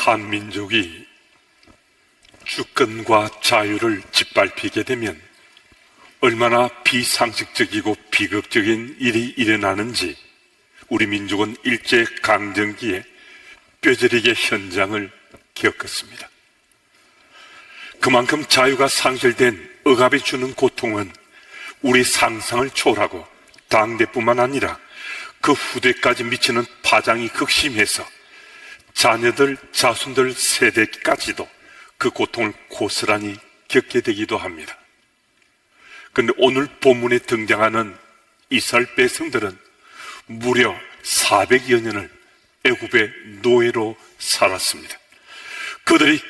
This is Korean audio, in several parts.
한민족이 주권과 자유를 짓밟히게 되면 얼마나 비상식적이고 비극적인 일이 일어나는지 우리 민족은 일제강점기에 뼈저리게 현장을 겪었습니다. 그만큼 자유가 상실된 억압이 주는 고통은 우리 상상을 초월하고 당대뿐만 아니라 그 후대까지 미치는 파장이 극심해서 자녀들, 자손들 세대까지도 그 고통을 고스란히 겪게 되기도 합니다. 그런데 오늘 본문에 등장하는 이스라엘 백성들은 무려 400여 년을 애굽의 노예로 살았습니다. 그들이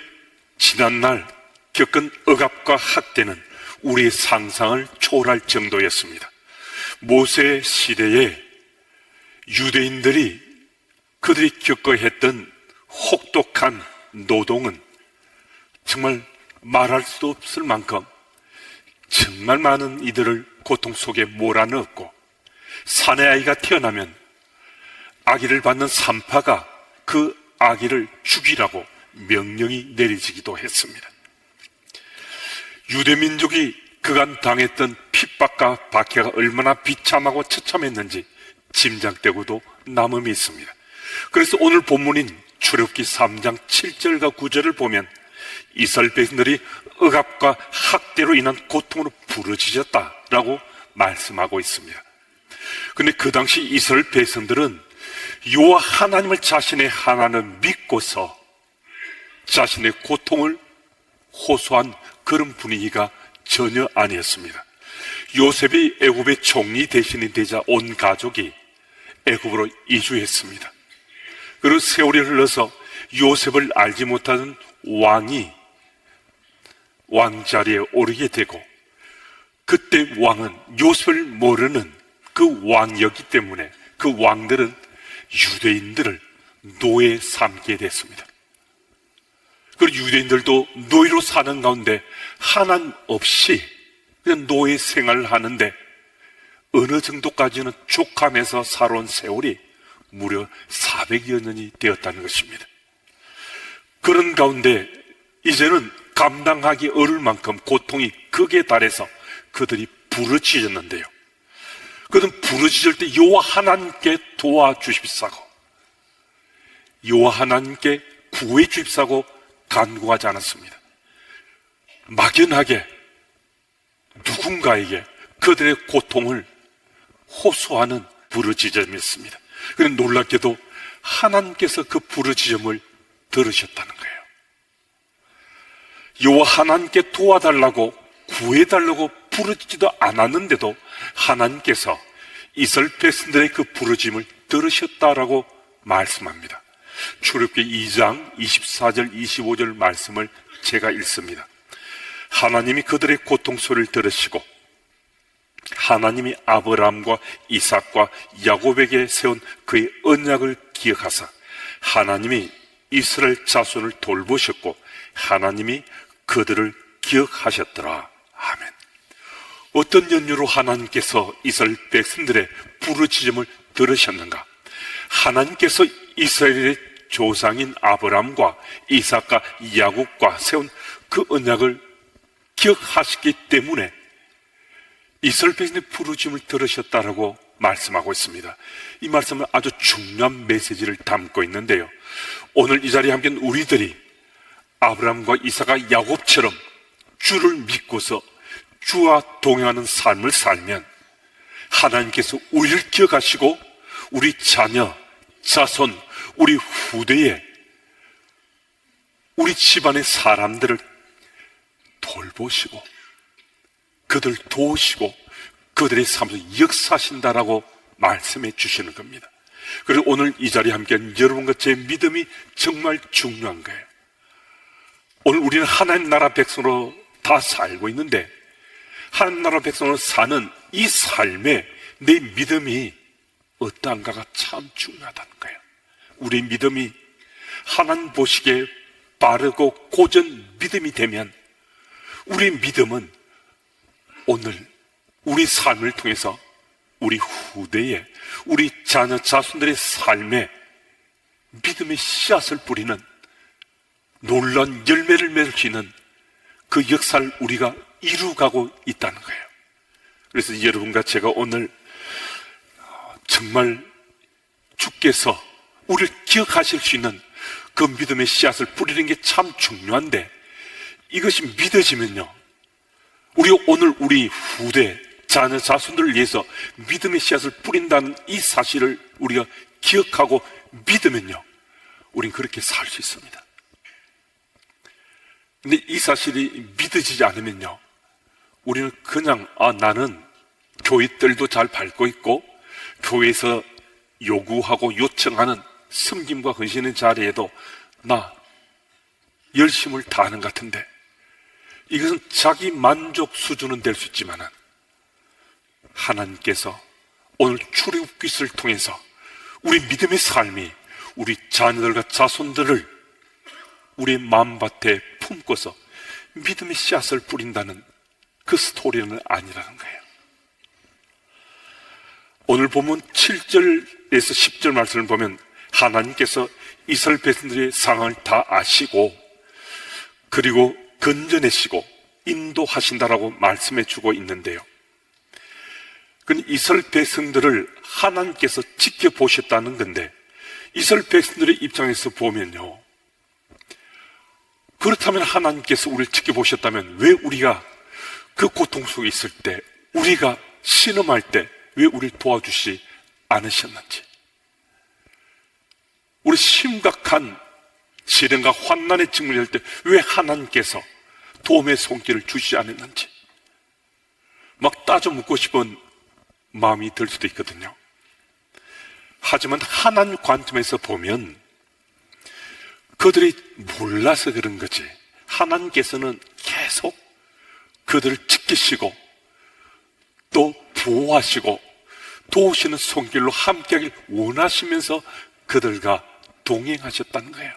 지난날 겪은 억압과 학대는 우리의 상상을 초월할 정도였습니다. 모세 시대에 유대인들이 그들이 겪어야 했던 혹독한 노동은 정말 말할 수 없을 만큼 정말 많은 이들을 고통 속에 몰아넣었고, 사내 아이가 태어나면 아기를 받는 산파가 그 아기를 죽이라고 명령이 내려지기도 했습니다. 유대민족이 그간 당했던 핍박과 박해가 얼마나 비참하고 처참했는지 짐작되고도 남음이 있습니다. 그래서 오늘 본문인 출애굽기 3장 7절과 9절을 보면 이스라엘 백성들이 억압과 학대로 인한 고통으로 부르짖었다라고 말씀하고 있습니다. 그런데 그 당시 이스라엘 백성들은 여호와 하나님을 자신의 하나님을 믿고서 자신의 고통을 호소한 그런 분위기가 전혀 아니었습니다. 요셉이 애굽의 총리 대신이 되자 온 가족이 애굽으로 이주했습니다. 그리고 세월이 흘러서 요셉을 알지 못하는 왕이 왕자리에 오르게 되고, 그때 왕은 요셉을 모르는 그 왕이었기 때문에 그 왕들은 유대인들을 노예 삼게 됐습니다. 그리고 유대인들도 노예로 사는 가운데 하나님 없이 그냥 노예 생활을 하는데 어느 정도까지는 족하면서 살아온 세월이 무려 400여 년이 되었다는 것입니다. 그런 가운데 이제는 감당하기 어려울 만큼 고통이 극에 달해서 그들이 부르짖었는데요, 그들은 부르짖을 때 여호와 하나님께 도와주십사고 여호와 하나님께 구해 주십사고 간구하지 않았습니다. 막연하게 누군가에게 그들의 고통을 호소하는 부르짖음이었습니다. 그런데 놀랍게도 하나님께서 그 부르짖음을 들으셨다는 거예요. 여호와 하나님께 도와달라고 구해달라고 부르짖지도 않았는데도 하나님께서 이스라엘 백성들의 그 부르짖음을 들으셨다라고 말씀합니다. 출애굽기 2장 24절 25절 말씀을 제가 읽습니다. 하나님이 그들의 고통 소리를 들으시고 하나님이 아브라함과 이삭과 야곱에게 세운 그의 언약을 기억하사 하나님이 이스라엘 자손을 돌보셨고 하나님이 그들을 기억하셨더라. 아멘. 어떤 연유로 하나님께서 이스라엘 백성들의 부르짖음을 들으셨는가? 하나님께서 이스라엘의 조상인 아브라함과 이삭과 야곱과 세운 그 언약을 기억하시기 때문에 이스라엘 백성의 부르짖음을 들으셨다라고 말씀하고 있습니다. 이 말씀은 아주 중요한 메시지를 담고 있는데요, 오늘 이 자리에 함께 우리들이 아브라함과 이삭과 야곱처럼 주를 믿고서 주와 동행하는 삶을 살면 하나님께서 우리를 기억하시고 우리 자녀, 자손, 우리 후대에 우리 집안의 사람들을 돌보시고 그들 도우시고 그들의 삶을 역사하신다라고 말씀해 주시는 겁니다. 그리고 오늘 이 자리에 함께한 여러분과 제 믿음이 정말 중요한 거예요. 오늘 우리는 하나님 나라 백성으로 다 살고 있는데 하나님 나라 백성으로 사는 이 삶에 내 믿음이 어떠한가가 참 중요하다는 거예요. 우리 믿음이 하나님 보시기에 바르고 고전 믿음이 되면 우리 믿음은 오늘 우리 삶을 통해서 우리 후대에 우리 자녀 자손들의 삶에 믿음의 씨앗을 뿌리는 놀라운 열매를 맺을 수 있는 그 역사를 우리가 이루어가고 있다는 거예요. 그래서 여러분과 제가 오늘 정말 주께서 우리를 기억하실 수 있는 그 믿음의 씨앗을 뿌리는 게 참 중요한데, 이것이 믿어지면요, 우리가 오늘 우리 후대 자녀 자손들을 위해서 믿음의 씨앗을 뿌린다는 이 사실을 우리가 기억하고 믿으면요, 우린 그렇게 살 수 있습니다. 근데 이 사실이 믿어지지 않으면요, 우리는 그냥 나는 교회 뜰도 잘 밟고 있고 교회에서 요구하고 요청하는 섬김과 헌신의 자리에도 나 열심을 다하는 것 같은데, 이것은 자기 만족 수준은 될 수 있지만 하나님께서 오늘 출애굽기를 통해서 우리 믿음의 삶이 우리 자녀들과 자손들을 우리의 마음밭에 품고서 믿음의 씨앗을 뿌린다는 그 스토리는 아니라는 거예요. 오늘 보면 7절에서 10절 말씀을 보면 하나님께서 이스라엘 백성들의 상황을 다 아시고 그리고 건져내시고 인도하신다라고 말씀해 주고 있는데요, 근데 이스라엘 백성들을 하나님께서 지켜보셨다는 건데, 이스라엘 백성들의 입장에서 보면요, 그렇다면 하나님께서 우리를 지켜보셨다면 왜 우리가 그 고통 속에 있을 때, 우리가 신음할 때 왜 우리를 도와주시 않으셨는지, 우리 심각한 시련과 환난에 직면할 때 왜 하나님께서 도움의 손길을 주시지 않았는지 막 따져 묻고 싶은 마음이 들 수도 있거든요. 하지만 하나님 관점에서 보면 그들이 몰라서 그런 거지, 하나님께서는 계속 그들을 지키시고 또 보호하시고 도우시는 손길로 함께하길 원하시면서 그들과 동행하셨다는 거예요.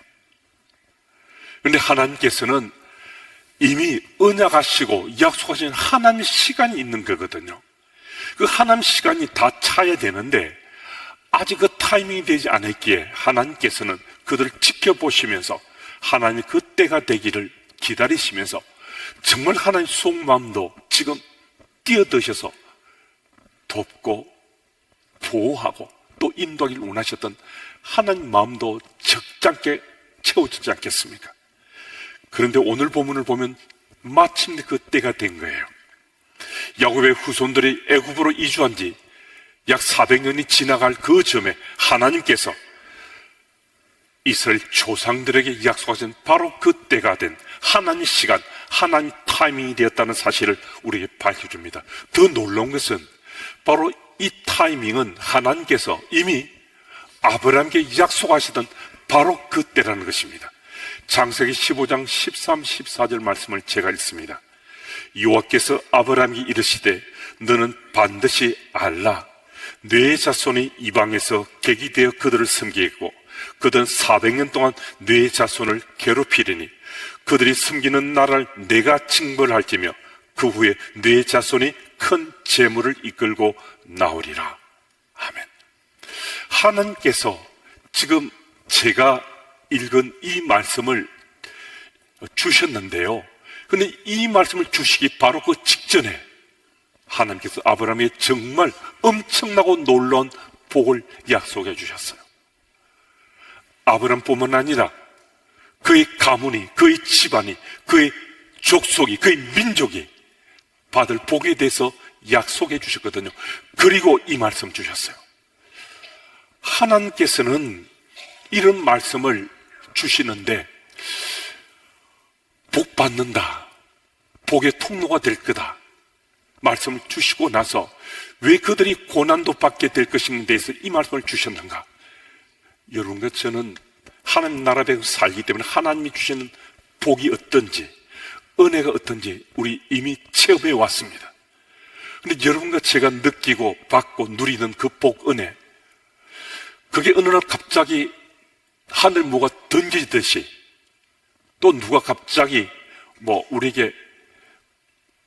그런데 하나님께서는 이미 언약하시고 약속하신 하나님의 시간이 있는 거거든요. 그 하나님 시간이 다 차야 되는데 아직 그 타이밍이 되지 않았기에 하나님께서는 그들을 지켜보시면서 하나님 그 때가 되기를 기다리시면서 정말 하나님 속마음도 지금 뛰어드셔서 돕고 보호하고 또 인도하기를 원하셨던 하나님 마음도 적잖게 채워지지 않겠습니까? 그런데 오늘 본문을 보면 마침내 그 때가 된 거예요. 야곱의 후손들이 애굽으로 이주한 지 약 400년이 지나갈 그 즈음에 하나님께서 이스라엘 조상들에게 약속하신 바로 그 때가 된 하나님 시간, 하나님 타이밍이 되었다는 사실을 우리에게 밝혀줍니다. 더 놀라운 것은 바로 이 타이밍은 하나님께서 이미 아브라함에게 약속하시던 바로 그 때라는 것입니다. 창세기 15장 13, 14절 말씀을 제가 읽습니다. 여호와께서 아브라함에게 이르시되 너는 반드시 알라. 네 자손이 이방에서 객이 되어 그들을 섬기고 그들은 400년 동안 네 자손을 괴롭히리니 그들이 섬기는 나라를 내가 징벌할지며 그 후에 네 자손이 큰 재물을 이끌고 나오리라. 아멘. 하나님께서 지금 제가 읽은 이 말씀을 주셨는데요, 근데 이 말씀을 주시기 바로 그 직전에 하나님께서 아브라함에게 정말 엄청나고 놀라운 복을 약속해 주셨어요. 아브라함뿐만 아니라 그의 가문이, 그의 집안이, 그의 족속이, 그의 민족이 받을 복에 대해서 약속해 주셨거든요. 그리고 이 말씀 주셨어요. 하나님께서는 이런 말씀을 주시는데 복 받는다, 복의 통로가 될 거다 말씀을 주시고 나서 왜 그들이 고난도 받게 될 것인가에 대해서 이 말씀을 주셨는가? 여러분과 저는 하나님 나라 배에서 살기 때문에 하나님이 주시는 복이 어떤지, 은혜가 어떤지 우리 이미 체험해 왔습니다. 근데 여러분과 제가 느끼고 받고 누리는 그 복, 은혜, 그게 어느 날 갑자기 하늘 뭐가 던지듯이 또 누가 갑자기 우리에게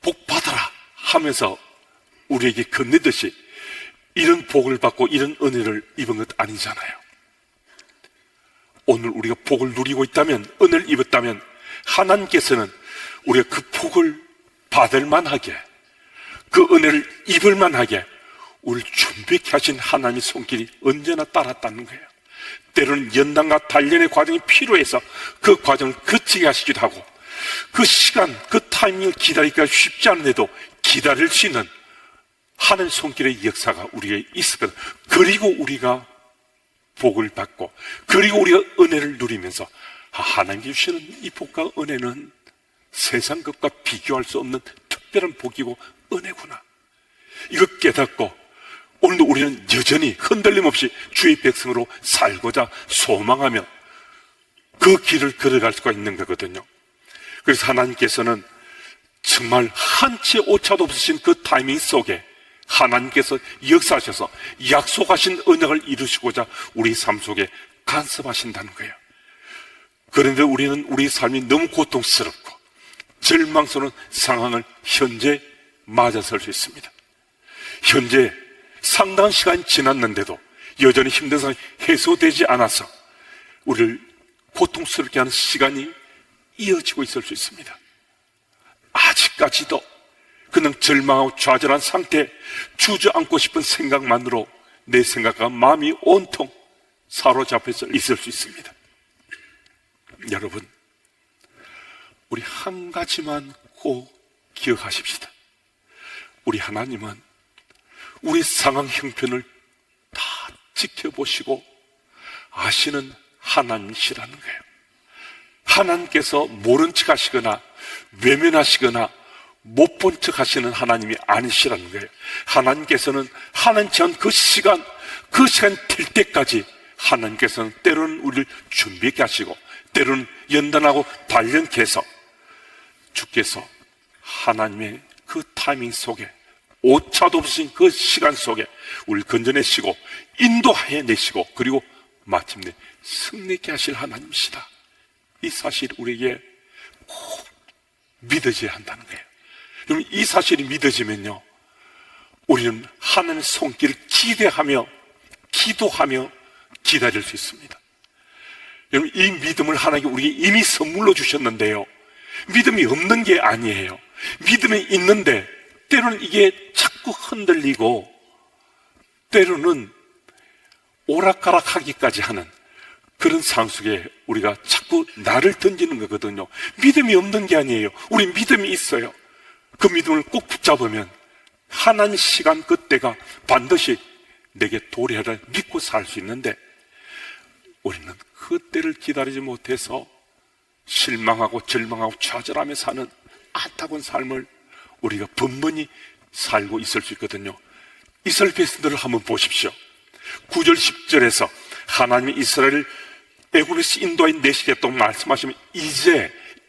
복 받아라 하면서 우리에게 건네듯이 이런 복을 받고 이런 은혜를 입은 것 아니잖아요. 오늘 우리가 복을 누리고 있다면, 은혜를 입었다면 하나님께서는 우리가 그 복을 받을 만하게, 그 은혜를 입을 만하게 우리를 준비케 하신 하나님의 손길이 언제나 따랐다는 거예요. 때로는 연단과 단련의 과정이 필요해서 그 과정을 거치게 하시기도 하고, 그 시간, 그 타이밍을 기다리기가 쉽지 않은데도 기다릴 수 있는 하나님의 손길의 역사가 우리에게 있었거든. 그리고 우리가 복을 받고, 그리고 우리가 은혜를 누리면서 하나님께 주시는 이 복과 은혜는 세상 것과 비교할 수 없는 특별한 복이고 은혜구나, 이거 깨닫고 오늘도 우리는 여전히 흔들림 없이 주의 백성으로 살고자 소망하며 그 길을 걸어갈 수가 있는 거거든요. 그래서 하나님께서는 정말 한치의 오차도 없으신 그 타이밍 속에 하나님께서 역사하셔서 약속하신 언약을 이루시고자 우리 삶 속에 간섭하신다는 거예요. 그런데 우리는 우리 삶이 너무 고통스럽고 절망스러운 상황을 현재 맞아설 수 있습니다. 현재 상당한 시간이 지났는데도 여전히 힘든 상황이 해소되지 않아서 우리를 고통스럽게 하는 시간이 이어지고 있을 수 있습니다. 아직까지도 그냥 절망하고 좌절한 상태에 주저앉고 싶은 생각만으로 내 생각과 마음이 온통 사로잡혀서 있을 수 있습니다. 여러분, 우리 한 가지만 꼭 기억하십시다. 우리 하나님은 우리 상황 형편을 다 지켜보시고 아시는 하나님이시라는 거예요. 하나님께서 모른 척 하시거나 외면하시거나 못 본 척 하시는 하나님이 아니시라는 거예요. 하나님께서는 하나님 전 그 시간 될 때까지 하나님께서는 때로는 우리를 준비케 하시고, 때로는 연단하고 단련케 해서 주께서 하나님의 그 타이밍 속에, 오차도 없으신 그 시간 속에 우리를 건져내시고 인도해 내시고, 그리고 마침내 승리케 하실 하나님이시다, 이 사실이 우리에게 꼭 믿어져야 한다는 거예요. 그럼 이 사실이 믿어지면요, 우리는 하나님의 손길을 기대하며 기도하며 기다릴 수 있습니다. 여러분, 이 믿음을 하나님께 우리에게 이미 선물로 주셨는데요, 믿음이 없는 게 아니에요. 믿음이 있는데 때로는 이게 자꾸 흔들리고 때로는 오락가락하기까지 하는 그런 상황 속에 우리가 자꾸 나를 던지는 거거든요. 믿음이 없는 게 아니에요. 우리 믿음이 있어요. 그 믿음을 꼭 붙잡으면 하나님 시간 그때가 반드시 내게 도래하라 믿고 살 수 있는데, 우리는 그때를 기다리지 못해서 실망하고 절망하고 좌절하며 사는 안타까운 삶을 우리가 번번이 살고 있을 수 있거든요. 이스라엘 백성들을 한번 보십시오. 9절 10절에서 하나님이 이스라엘을 애굽에서 인도해 내시겠다고 말씀하시면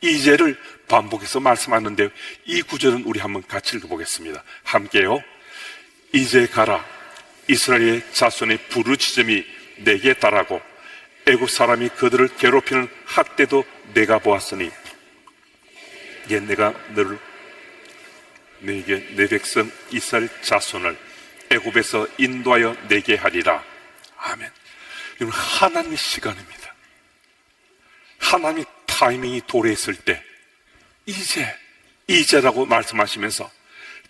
이제를 반복해서 말씀하는데요, 이 구절은 우리 한번 같이 읽어보겠습니다. 함께요. 이제 가라. 이스라엘의 자손의 부르짖음이 내게 달하고 애굽 사람이 그들을 괴롭히는 학대도 내가 보았으니 이제 내가 내게 내 백성 이스라엘 자손을 애굽에서 인도하여 내게 하리라. 아멘. 이건 하나님의 시간입니다. 하나님의 타이밍이 도래했을 때 이제라고 말씀하시면서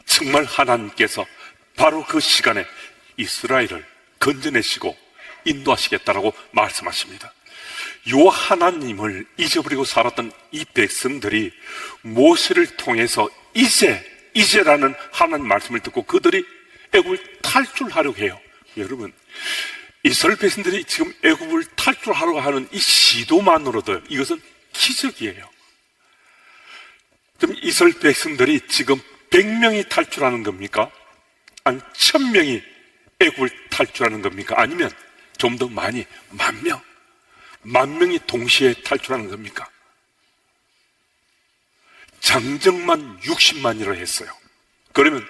정말 하나님께서 바로 그 시간에 이스라엘을 건져내시고 인도하시겠다라고 말씀하십니다. 요 하나님을 잊어버리고 살았던 이 백성들이 모세를 통해서 이제라는 하나님 말씀을 듣고 그들이 애굽을 탈출하려고 해요. 여러분, 이스라엘 백성들이 지금 애굽을 탈출하려고 하는 이 시도만으로도 이것은 기적이에요. 그럼 이스라엘 백성들이 지금 100명이 탈출하는 겁니까? 아니 1000명이 애굽을 탈출하는 겁니까? 아니면 좀 더 많이 만 명이 동시에 탈출하는 겁니까? 장정만 60만이라 했어요. 그러면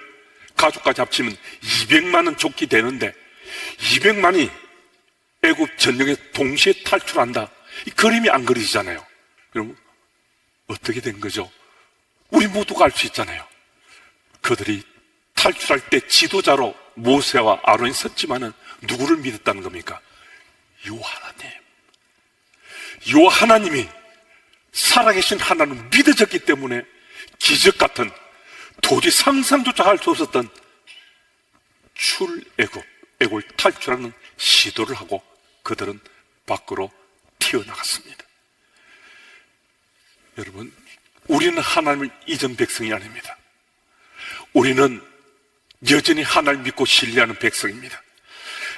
가족까지 합치면 200만은 좋게 되는데 200만이 애굽 전역에 동시에 탈출한다, 이 그림이 안 그리지잖아요. 그럼 어떻게 된 거죠? 우리 모두가 알 수 있잖아요. 그들이 탈출할 때 지도자로 모세와 아론이 섰지만은 누구를 믿었다는 겁니까? 요 하나님. 요 하나님이 살아계신 하나님 믿어졌기 때문에 기적 같은 도저히 상상조차 할 수 없었던 애굽을 탈출하는 시도를 하고 그들은 밖으로 튀어나갔습니다. 여러분, 우리는 하나님을 잊은 백성이 아닙니다. 우리는 여전히 하나님을 믿고 신뢰하는 백성입니다.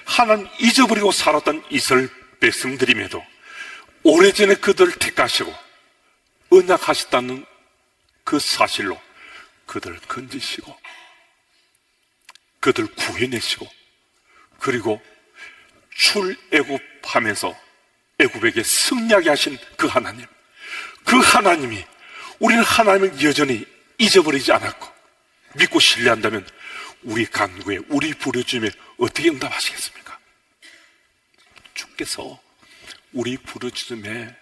하나님 잊어버리고 살았던 이스라엘 백성들임에도 오래전에 그들을 택하시고 언약하셨다는 그 사실로 그들을 건지시고 그들을 구해내시고 그리고 출애굽하면서 애굽에게 승리하게 하신 그 하나님, 그 하나님이 우리는 하나님을 여전히 잊어버리지 않았고 믿고 신뢰한다면 우리 간구에, 우리 부르짖음에 어떻게 응답하시겠습니까? 주께서 우리 부르짖음에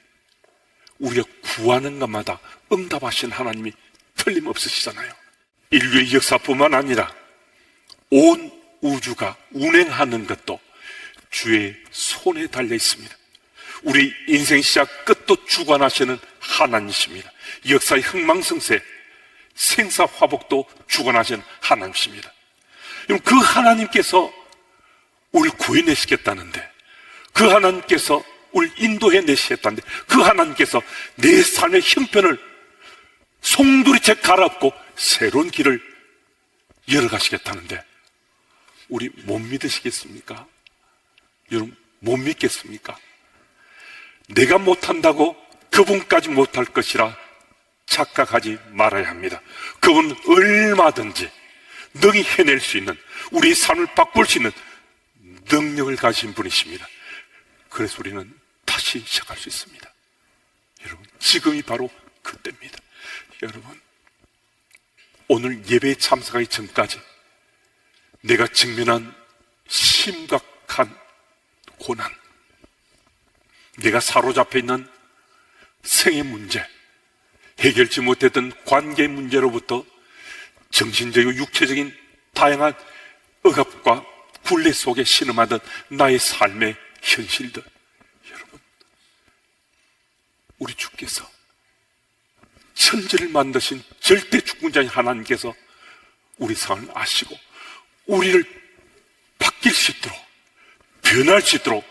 우리가 구하는 것마다 응답하신 하나님이 틀림없으시잖아요. 인류의 역사뿐만 아니라 온 우주가 운행하는 것도 주의 손에 달려 있습니다. 우리 인생 시작 끝도 주관하시는 하나님이십니다. 역사의 흥망성쇠, 생사화복도 주관하시는 하나님이십니다. 그 하나님께서 우리를 구해내시겠다는데, 그 하나님께서 우리를 인도해내시겠다는데, 그 하나님께서 내 삶의 형편을 송두리째 갈아엎고 새로운 길을 열어가시겠다는데 우리 못 믿으시겠습니까? 여러분, 못 믿겠습니까? 내가 못한다고 그분까지 못할 것이라 착각하지 말아야 합니다. 그분은 얼마든지 능히 해낼 수 있는, 우리 삶을 바꿀 수 있는 능력을 가진 분이십니다. 그래서 우리는 다시 시작할 수 있습니다. 여러분, 지금이 바로 그때입니다. 여러분, 오늘 예배에 참석하기 전까지 내가 직면한 심각한 고난, 내가 사로잡혀 있는 생의 문제, 해결치 못했던 관계 문제로부터 정신적이고 육체적인 다양한 억압과 굴레 속에 신음하던 나의 삶의 현실들, 여러분, 우리 주께서 천지를 만드신 절대 주권자인 하나님께서 우리 상을 아시고 우리를 바뀔 수 있도록, 변할 수 있도록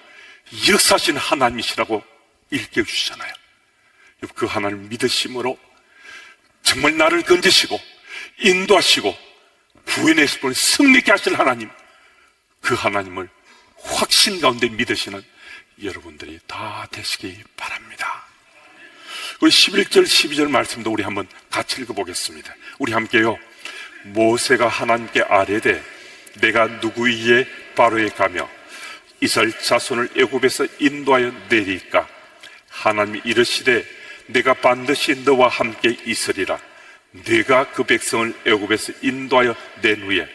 역사하신 하나님이시라고 일깨워주시잖아요. 그 하나님을 믿으심으로 정말 나를 건지시고 인도하시고 구해내실 분을 승리케 하실 하나님, 그 하나님을 확신 가운데 믿으시는 여러분들이 다 되시기 바랍니다. 우리 11절 12절 말씀도 우리 한번 같이 읽어보겠습니다. 우리 함께요. 모세가 하나님께 아뢰되 내가 누구이기에 바로에 가며 이스라엘 자손을 애굽에서 인도하여 내리까? 하나님이 이르시되 내가 반드시 너와 함께 있으리라. 네가 그 백성을 애굽에서 인도하여 낸 후에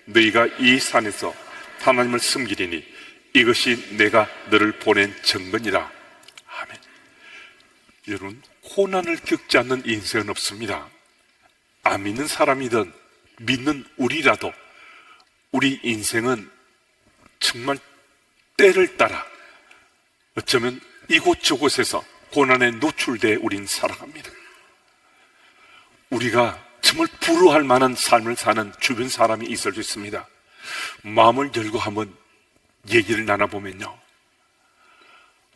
너희가 이 산에서 하나님을 섬기리니 이것이 내가 너를 보낸 증거니라. 아멘. 여러분, 고난을 겪지 않는 인생은 없습니다. 안 믿는 사람이든 믿는 우리라도 우리 인생은 정말 때를 따라 어쩌면 이곳저곳에서 고난에 노출돼 우린 살아갑니다. 우리가 정말 부러워할 만한 삶을 사는 주변 사람이 있을 수 있습니다. 마음을 열고 한번 얘기를 나눠보면요,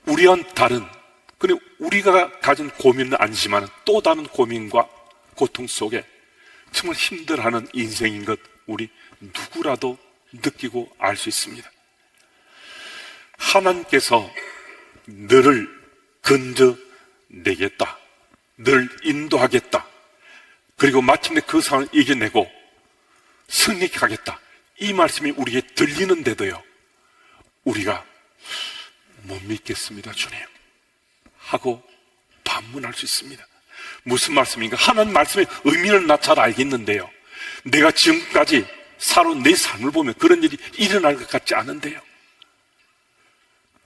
우리와는 다른, 그리고 우리가 가진 고민은 아니지만 또 다른 고민과 고통 속에 정말 힘들어하는 인생인 것 우리 누구라도 느끼고 알 수 있습니다. 하나님께서 너를 건져내겠다, 너를 인도하겠다, 그리고 마침내 그 상황을 이겨내고 승리케 하겠다, 이 말씀이 우리에게 들리는데도요, 우리가 못 믿겠습니다 주님 하고 반문할 수 있습니다. 무슨 말씀인가? 하나님 말씀의 의미는 나 잘 알겠는데요, 내가 지금까지 살아온 내 삶을 보면 그런 일이 일어날 것 같지 않은데요,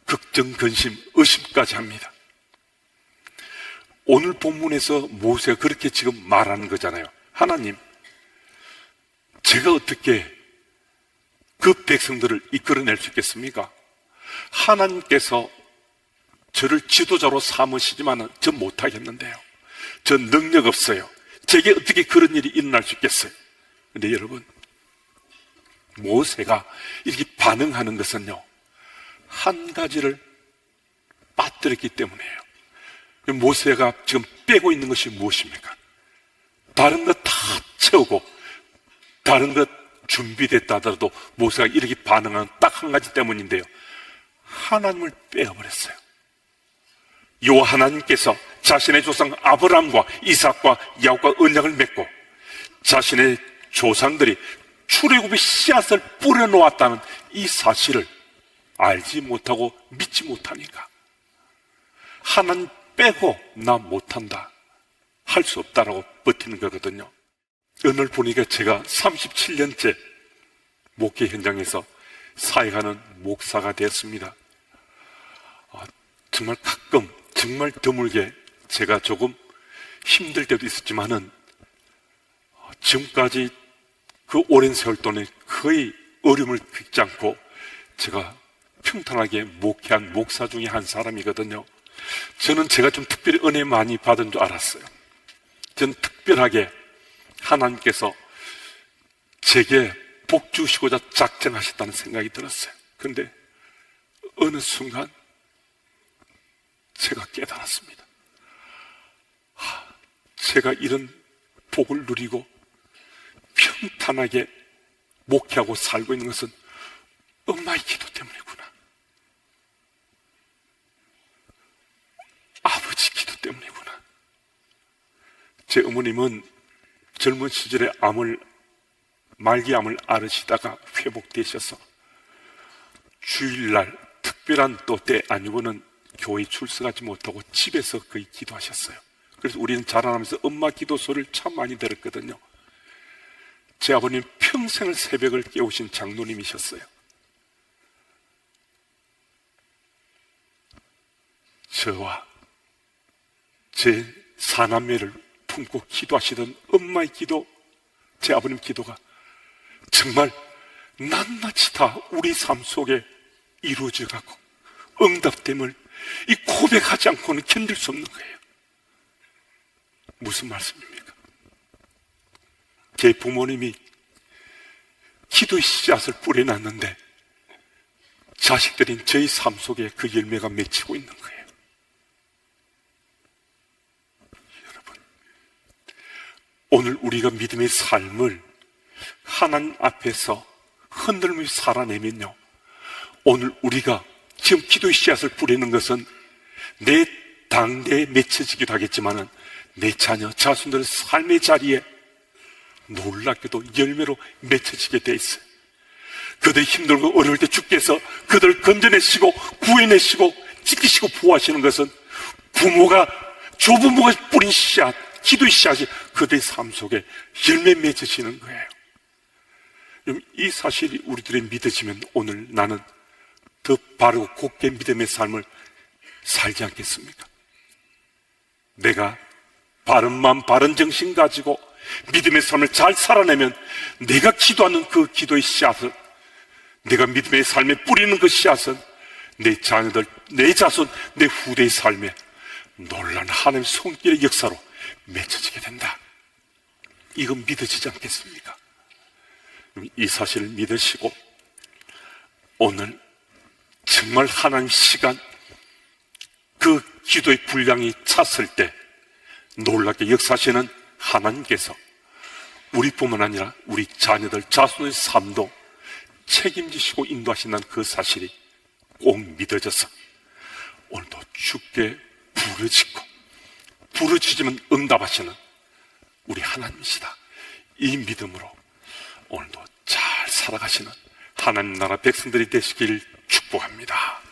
걱정, 근심, 의심까지 합니다. 오늘 본문에서 모세가 그렇게 지금 말하는 거잖아요. 하나님, 제가 어떻게 그 백성들을 이끌어낼 수 있겠습니까? 하나님께서 저를 지도자로 삼으시지만은 저 못하겠는데요. 저 능력 없어요. 제게 어떻게 그런 일이 일어날 수 있겠어요? 근데 여러분, 모세가 이렇게 반응하는 것은요, 한 가지를 빠뜨렸기 때문이에요. 모세가 지금 빼고 있는 것이 무엇입니까? 다른 것 다 채우고 다른 것 준비됐다 하더라도 모세가 이렇게 반응하는 딱 한 가지 때문인데요, 하나님을 빼어버렸어요. 요 하나님께서 자신의 조상 아브라함과 이삭과 야곱과 언약을 맺고 자신의 조상들이 출애굽의 씨앗을 뿌려놓았다는 이 사실을 알지 못하고 믿지 못하니까 하나님 빼고 나 못한다, 할 수 없다라고 버티는 거거든요. 오늘 보니까 제가 37년째 목회 현장에서 사역하는 목사가 되었습니다. 정말 가끔 정말 드물게 제가 조금 힘들 때도 있었지만은 지금까지 그 오랜 세월 동안 거의 어려움을 겪지 않고 제가 평탄하게 목회한 목사 중에 한 사람이거든요. 저는 제가 좀 특별히 은혜 많이 받은 줄 알았어요. 저는 특별하게 하나님께서 제게 복 주시고자 작정하셨다는 생각이 들었어요. 그런데 어느 순간 제가 깨달았습니다. 제가 이런 복을 누리고 평탄하게 목회하고 살고 있는 것은 엄마의 기도 때문이구나, 아버지 기도 때문이구나. 제 어머님은 젊은 시절에 말기암을 앓으시다가 회복되셔서 주일날 특별한 또 때 아니고는 교회 출석하지 못하고 집에서 거의 기도하셨어요. 그래서 우리는 자라나면서 엄마 기도소를 참 많이 들었거든요. 제 아버님 평생을 새벽을 깨우신 장로님이셨어요. 저와 제 사남매를 품고 기도하시던 엄마의 기도, 제 아버님 기도가 정말 낱낱이 다 우리 삶 속에 이루어져 가고 응답됨을 이 고백하지 않고는 견딜 수 없는 거예요. 무슨 말씀입니까? 제 부모님이 기도의 씨앗을 뿌려놨는데 자식들인 저희 삶 속에 그 열매가 맺히고 있는 거예요. 여러분, 오늘 우리가 믿음의 삶을 하나님 앞에서 흔들며 살아내면요, 오늘 우리가 지금 기도의 씨앗을 뿌리는 것은 내 당대에 맺혀지기도 하겠지만은 내 자녀, 자손들의 삶의 자리에 놀랍게도 열매로 맺혀지게 돼 있어요. 그들이 힘들고 어려울 때 주께서 그들을 건져내시고 구해내시고 지키시고 보호하시는 것은 조부모가 뿌린 씨앗, 기도의 씨앗이 그들의 삶 속에 열매 맺어지는 거예요. 이 사실이 우리들이 믿어지면 오늘 나는 더 바르고 곱게 믿음의 삶을 살지 않겠습니까? 내가 바른 마음, 바른 정신 가지고 믿음의 삶을 잘 살아내면 내가 기도하는 그 기도의 씨앗을, 내가 믿음의 삶에 뿌리는 그 씨앗은 내 자녀들, 내 자손, 내 후대의 삶에 놀라운 하나님의 손길의 역사로 맺혀지게 된다. 이건 믿어지지 않겠습니까? 이 사실을 믿으시고 오늘 정말 하나님 시간, 그 기도의 분량이 찼을 때 놀랍게 역사하시는 하나님께서 우리뿐만 아니라 우리 자녀들, 자손의 삶도 책임지시고 인도하신다는 그 사실이 꼭 믿어져서 오늘도 주께 부르짖으면 응답하시는 우리 하나님이시다, 이 믿음으로 오늘도 잘 살아가시는 하나님 나라 백성들이 되시길 축복합니다.